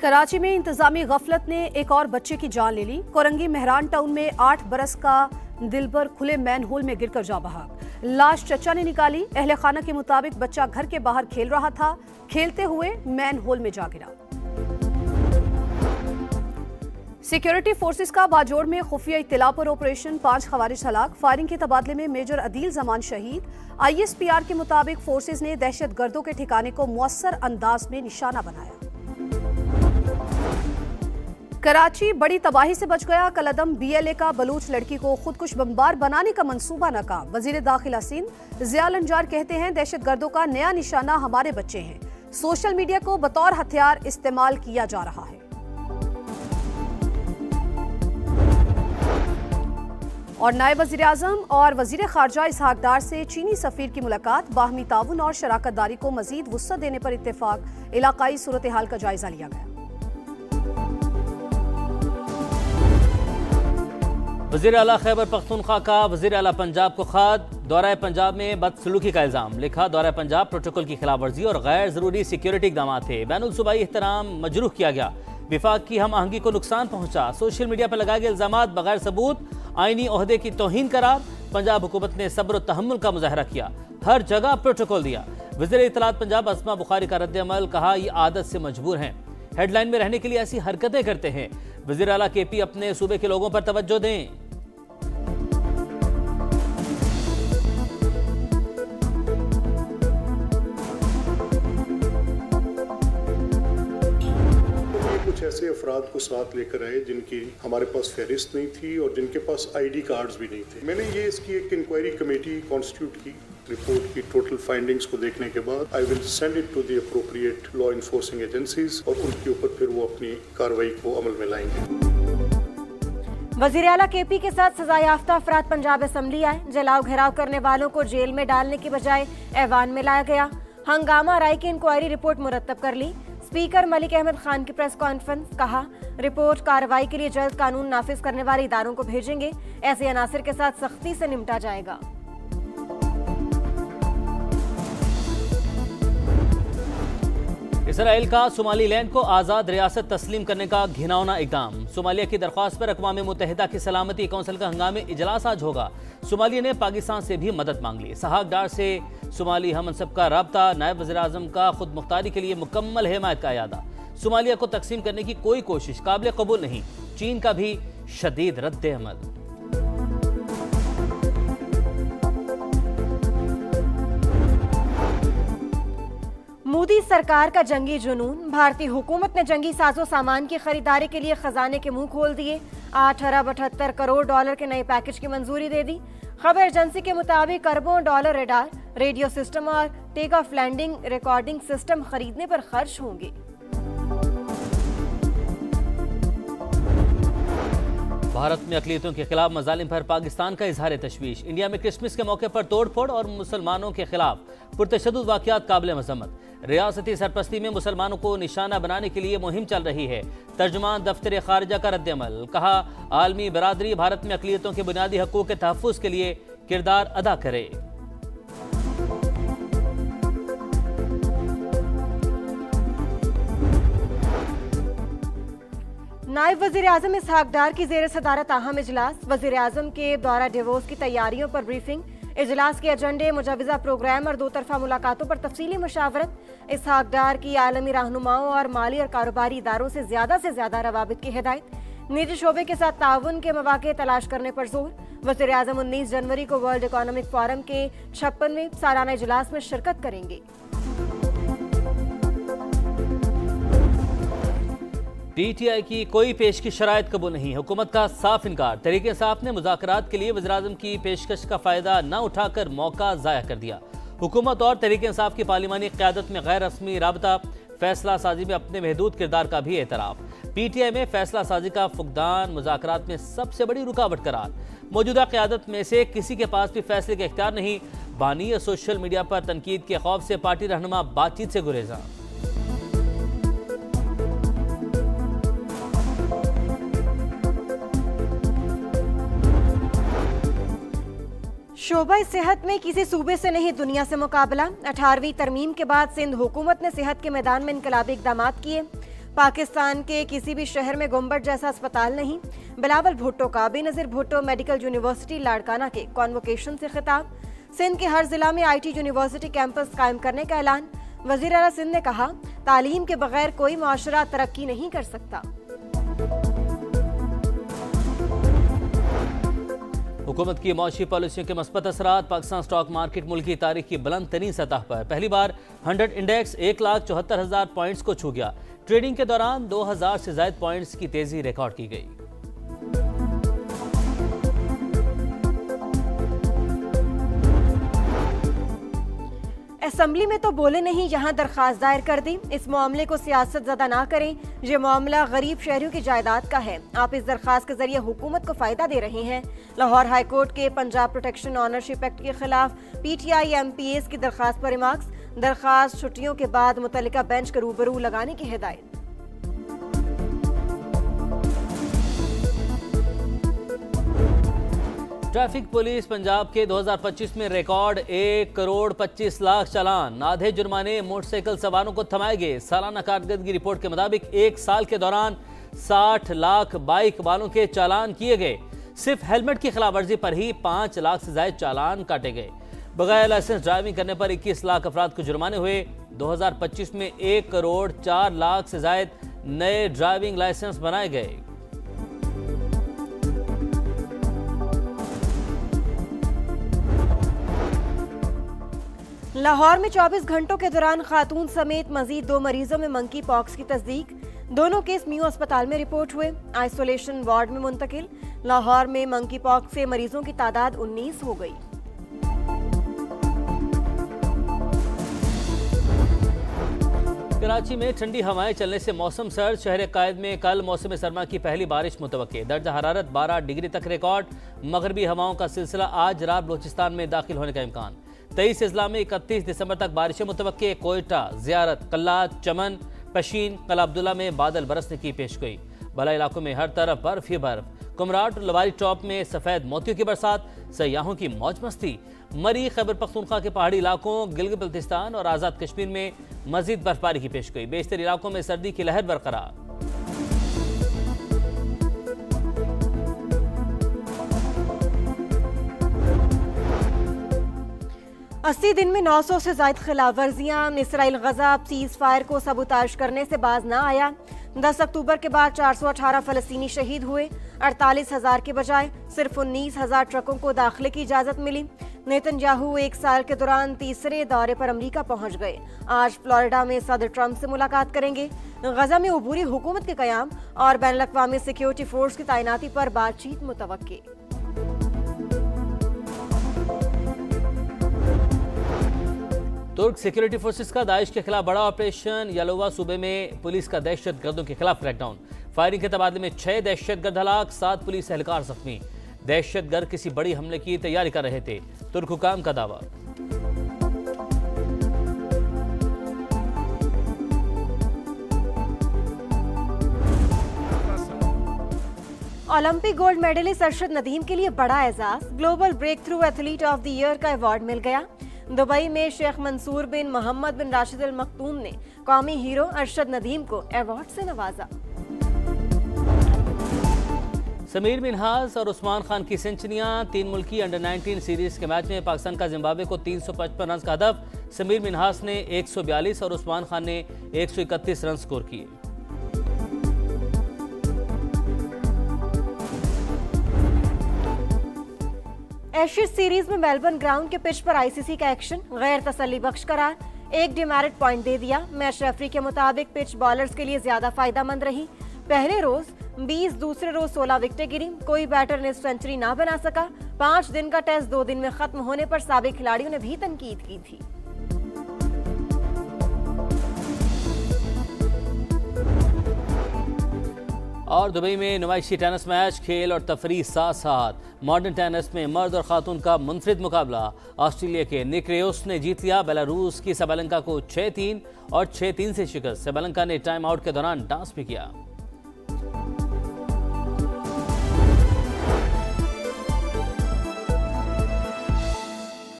कराची में इंतजामी गफलत ने एक और बच्चे की जान ले ली। कोरंगी मेहरान टाउन में 8 बरस का दिलबर खुले मैन होल में गिरकर जा बहा। लाश चचा ने निकाली। अहले खाना के मुताबिक बच्चा घर के बाहर खेल रहा था, खेलते हुए मैन होल में जा गिरा। सिक्योरिटी फोर्सेस का बाजोड़ में खुफिया इत्तला पर ऑपरेशन, 5 खवारिज हलाक। फायरिंग के तबादले में मेजर अदील जमान शहीद। ISPR के मुताबिक फोर्सेस ने दहशतगर्दों के ठिकाने को मुअस्सर अंदाज में निशाना बनाया। कराची बड़ी तबाही से बच गया। कलअदम BLA का बलूच लड़की को खुदकुश बमबार बनाने का मंसूबा नाकाम। वजीर दाखिला सिंध ज़ियाल अंजार कहते हैं, दहशतगर्दों का नया निशाना हमारे बच्चे हैं। सोशल मीडिया को बतौर हथियार इस्तेमाल किया जा रहा है। और नायब वज़ीर आज़म और वज़ीर ख़ारजा इसहाक डार से चीनी सफ़ीर की मुलाकात। बाहमी ताउन और शराकत दारी को मज़ीद वुसअत देने पर इत्तेफाक। इलाकाई सूरत हाल का जायजा लिया गया। वज़ीर आला खैबर पख्तूनख्वा का वज़ीर आला पंजाब को ख़त। दौरा पंजाब में बदसलूकी का इल्ज़ाम। लिखा, दौरा पंजाब प्रोटोकॉल की खिलाफ वर्जी और गैर ज़रूरी सिक्योरिटी इक़दाम थे। बैनुल सूबाई एहतराम मजरूह किया गया। विफाक की हम आहंगी को नुकसान पहुंचा। सोशल मीडिया पर लगाए गए इल्ज़ामात बगैर सबूत, आईनी ओहदे की तौहीन करार। पंजाब हुकूमत ने सब्र और तहम्मुल का मुजाहरा किया, हर जगह प्रोटोकॉल दिया। वज़ीर इत्तलात पंजाब अस्मा बुखारी का रद्द-ए-अमल। कहा, ये आदत से मजबूर हैं, हेडलाइन में रहने के लिए ऐसी हरकतें करते हैं। वज़ीर आला KP अपने सूबे के लोगों पर तवज्जो दें। ऐसे अफराद को साथ लेकर आए जिनकी हमारे पास फहरिस्त नहीं थी और जिनके पास ID कार्ड्स भी नहीं थे। मैंने ये इसकी एक इंक्वायरी कमेटी कॉन्स्टिट्यूट की। रिपोर्ट की टोटल फाइंडिंग्स को देखने के बाद I will send it to the appropriate law enforcing agencies और उनके ऊपर फिर वो अपनी कार्रवाई को अमल में लाएंगे। वज़ीर आला KP के साथ सजा याफ्ता अफराद पंजाब असम्बली आए। जलाओ घेराव करने वालों को जेल में डालने की बजाय ऐवान में लाया गया। हंगामा राय की इंक्वायरी रिपोर्ट मुरतब कर ली। स्पीकर मलिक अहमद खान की प्रेस कॉन्फ्रेंस। कहा, रिपोर्ट कार्रवाई के लिए जल्द कानून नाफिज करने वाले इदारों को भेजेंगे। ऐसे अनासर के साथ सख्ती से निपटा जाएगा। इसराइल का सोमालीलैंड को आज़ाद रियासत तस्लीम करने का घिनौना इक़दाम। सोमालिया की दरख्वास्त पर अक़वाम मुत्तहिदा की सलामती कौंसिल का हंगामी इजलास आज होगा। सोमालिया ने पाकिस्तान से भी मदद मांग ली। इसहाक डार से सोमाली हमनसब का राब्ता। नायब वज़ीर आज़म का खुद मुख्तारी के लिए मुकम्मल हिमायत का अयादा। सोमालिया को तकसीम करने की कोई कोशिश काबिल कबूल नहीं। चीन का भी शदीद रद्द-ए-अमल। मोदी सरकार का जंगी जुनून। भारतीय हुकूमत ने जंगी साजो सामान की खरीदारी के लिए खजाने के मुंह खोल दिए। 8 अरब 78 करोड़ डॉलर के नए पैकेज की मंजूरी दे दी। खबर एजेंसी के मुताबिक अरबों डॉलर रडार, रेडियो सिस्टम और take off landing recording system खरीदने पर खर्च होंगे। भारत में अक़लियतों के खिलाफ मज़ालिम पर पाकिस्तान का इजहार तशवीश। इंडिया में क्रिसमस के मौके पर तोड़फोड़ और मुसलमानों के खिलाफ पुरतशद्दुद वाक़यात काबिल मज़म्मत। रियासती सरपरस्ती में मुसलमानों को निशाना बनाने के लिए मुहिम चल रही है। तर्जुमान दफ्तर ख़ारिजा का रद्द-ए-अमल। कहा, आलमी बरादरी भारत में अक़लियतों के बुनियादी हक़ूक़ के तहफ़्फ़ुज़ के लिए किरदार अदा करे। नायब वज़ीर आज़म इसहाक डार की ज़ेर सदारत अहम इजलास। वज़ीर आज़म के दौरा डिवोर्स की तैयारियों पर ब्रीफिंग। इजलास के एजेंडे, मुजवज़ा प्रोग्राम और 2 तरफ़ा मुलाकातों पर तफसीली मुशावरत। इसहाक डार की आलमी रहनुमाओं और माली और कारोबारी इदारों से ज़्यादा रवाबित की हिदायत। निजी शोबे के साथ ताउन के मौक़े तलाश करने पर जोर। वज़ीर आज़म 19 जनवरी को वर्ल्ड इकोनॉमिक फोरम के 56वें सालाना इजलास में शिरकत करेंगे। PTI की कोई पेश की शराइत कबूल नहीं। हुकूमत का साफ इनकार। तहरीक इंसाफ ने मुज़ाकरात के लिए वज़ीर आज़म की पेशकश का फ़ायदा न उठाकर मौका ज़ाया कर दिया। हुकूमत और तहरीक इंसाफ की पार्लिमानी क़यादत में गैर रस्मी राबता। फैसला साजी में अपने महदूद किरदार का भी एतराफ़। PTI में फैसला साजी का फुकदान मुज़ाकरात में सबसे बड़ी रुकावट करार। मौजूदा क़यादत में से किसी के पास भी फैसले का इख्तियार नहीं। बानी या सोशल मीडिया पर तनकीद के खौफ से पार्टी रहनुमा बातचीत से गुरेजा। शोबा सेहत में किसी सूबे से नहीं दुनिया से मुकाबला। 18वीं तरमीम के बाद सिंध हुकूमत ने सेहत के मैदान में इनकलाबी इक़दामात किए। पाकिस्तान के किसी भी शहर में गुंबद जैसा अस्पताल नहीं। बिलावल भुट्टो का बेनज़ीर भुट्टो मेडिकल यूनिवर्सिटी लाड़काना के कॉन्वोकेशन से खिताब। सिंध के हर जिला में IT यूनिवर्सिटी कैंपस कायम करने का ऐलान। वज़ीर आला सिंध ने कहा, तालीम के बगैर कोई माशरा तरक्की नहीं कर सकता। हुकूमत की मौशी पॉलिसियों के मस्बत असरात। पाकिस्तान स्टॉक मार्केट मुल्क की तारीख की बुलंद तरीन सतह पर पहली बार 100 इंडेक्स 1,74,000 पॉइंट्स को छू गया। ट्रेडिंग के दौरान 2,000 से ज्यादा पॉइंट्स की तेजी रिकॉर्ड की गई। असेंबली में तो बोले नहीं, यहाँ दरखास्त दायर कर दी। इस मामले को सियासत ज़दा ना करें, ये मामला गरीब शहरियों की जायदाद का है। आप इस दरखास्त के जरिए हुकूमत को फ़ायदा दे रहे हैं। लाहौर हाई कोर्ट के पंजाब प्रोटेक्शन ऑनरशिप एक्ट के खिलाफ PTI MPs की दरखास्त पर रिमार्क्स। दरखास्त छुट्टियों के बाद मुतल्लिका बेंच के रूबरू लगाने की हिदायत। ट्रैफिक पुलिस पंजाब के 2025 में रिकॉर्ड 1,25,00,000 चालान, आधे जुर्माने मोटरसाइकिल सवारों को थमाए गए। सालाना कारकर्दगी रिपोर्ट के मुताबिक 1 साल के दौरान 60 लाख बाइक वालों के चालान किए गए। सिर्फ हेलमेट की खिलाफवर्जी पर ही 5 लाख से ज्यादा चालान काटे गए। बगैर लाइसेंस ड्राइविंग करने पर 21 लाख अफराद को जुर्माने हुए। 2025 में 1,04,00,000 से ज्यादा नए ड्राइविंग लाइसेंस बनाए गए। लाहौर में 24 घंटों के दौरान खातून समेत मजीद 2 मरीजों में मंकी पॉक्स की तस्दीक। दोनों केस मियो अस्पताल में रिपोर्ट हुए, आइसोलेशन वार्ड में मुंतकिल। लाहौर में मंकी पॉक्स से मरीजों की तादाद 19 हो गई। कराची में ठंडी हवाएं चलने से मौसम सर्द। शहर कायद में कल मौसम सरमा की पहली बारिश मुतवक्के। दर्जा हरारत 12 डिग्री तक रिकॉर्ड। मगरबी हवाओं का सिलसिला आज रात बलोचिस्तान में दाखिल होने का इम्कान। 23 अजला में 31 दिसंबर तक बारिशें मुतवक्के। कोयटा, ज़ियारत, कल्लात, चमन, पशीन, कला अब्दुल्ला में बादल बरसने की पेशगोई। बला इलाकों में हर तरफ बर्फ ही बर्फ। कुमराट और लवारी टॉप में सफेद मोतियों की बरसात। सयाहों की मौज मस्ती। मरी, खैबर पख्तूनख्वा के पहाड़ी इलाकों, गिलगित बल्तिस्तान और आज़ाद कश्मीर में मजीद बर्फबारी की पेशगोई। बेशतर इलाकों में सर्दी की लहर बरकरार। 80 दिन में 900 से ज्यादा खिलाफ वर्जियां। इसराइल गजा सीज फायर को सबूताज करने से बाज ना आया। 10 अक्टूबर के बाद 418 फलस्तीनी शहीद हुए। 48,000 के बजाय सिर्फ 19,000 ट्रकों को दाखिले की इजाजत मिली। नेतन्याहू 1 साल के दौरान तीसरे दौरे पर अमेरिका पहुंच गए। आज फ्लोरिडा में सदर ट्रंप से मुलाकात करेंगे। गजा में अबूरी हुकूमत के कयाम और बैनुल अक़वामी सिक्योरिटी फोर्स की तैनाती पर बातचीत मुतवक्के। तुर्क सिक्योरिटी फोर्सेस का दाइश के खिलाफ बड़ा ऑपरेशन। यालोवा सूबे में पुलिस का दहशत गर्दों के खिलाफ क्रैकडाउन। फायरिंग के तबादले में 6 दहशतगर्द हलाक, 7 पुलिस एहलकार जख्मी। दहशतगर्द किसी बड़ी हमले की तैयारी कर रहे थे, तुर्क हुकाम का दावा। Olympic gold medallist Arshad Nadeem के लिए बड़ा एजाज। Global breakthrough athlete of the year का अवार्ड मिल गया। दुबई में शेख मंसूर बिन मोहम्मद बिन राशिद अल मखतूम ने कौमी हीरो अरशद नदीम को अवार्ड से नवाजा। समीर मिन्हास और उस्मान खान की सेंचुरियां। 3 मुल्की अंडर-19 सीरीज के मैच में पाकिस्तान का जिम्बाब्वे को 355 रन का हदफ। समीर मिन्हास ने 142 और उस्मान खान ने 131 रन स्कोर किए। एशेज सीरीज में मेलबर्न ग्राउंड के पिच पर ICC का एक्शन गैर तसल्ली बख्श करार। 1 डिमेरिट पॉइंट दे दिया। मैच रेफरी के मुताबिक पिच बॉलर्स के लिए ज्यादा फायदेमंद रही। पहले रोज 20, दूसरे रोज 16 विकेटें गिरी। कोई बैटर ने सेंचुरी ना बना सका। 5 दिन का टेस्ट 2 दिन में खत्म होने पर साबिक खिलाड़ियों ने भी तनकीद की थी। और दुबई में नुमाइशी टेनिस मैच। खेल और तफरीह साथ साथ। मॉडर्न टेनिस में मर्द और खातून का मुनफरिद मुकाबला। ऑस्ट्रेलिया के निक रियोस ने जीत लिया बेलारूस की साबालेंका को 6-3 और 6-3 से शिकस्त। साबालेंका ने टाइम आउट के दौरान डांस भी किया।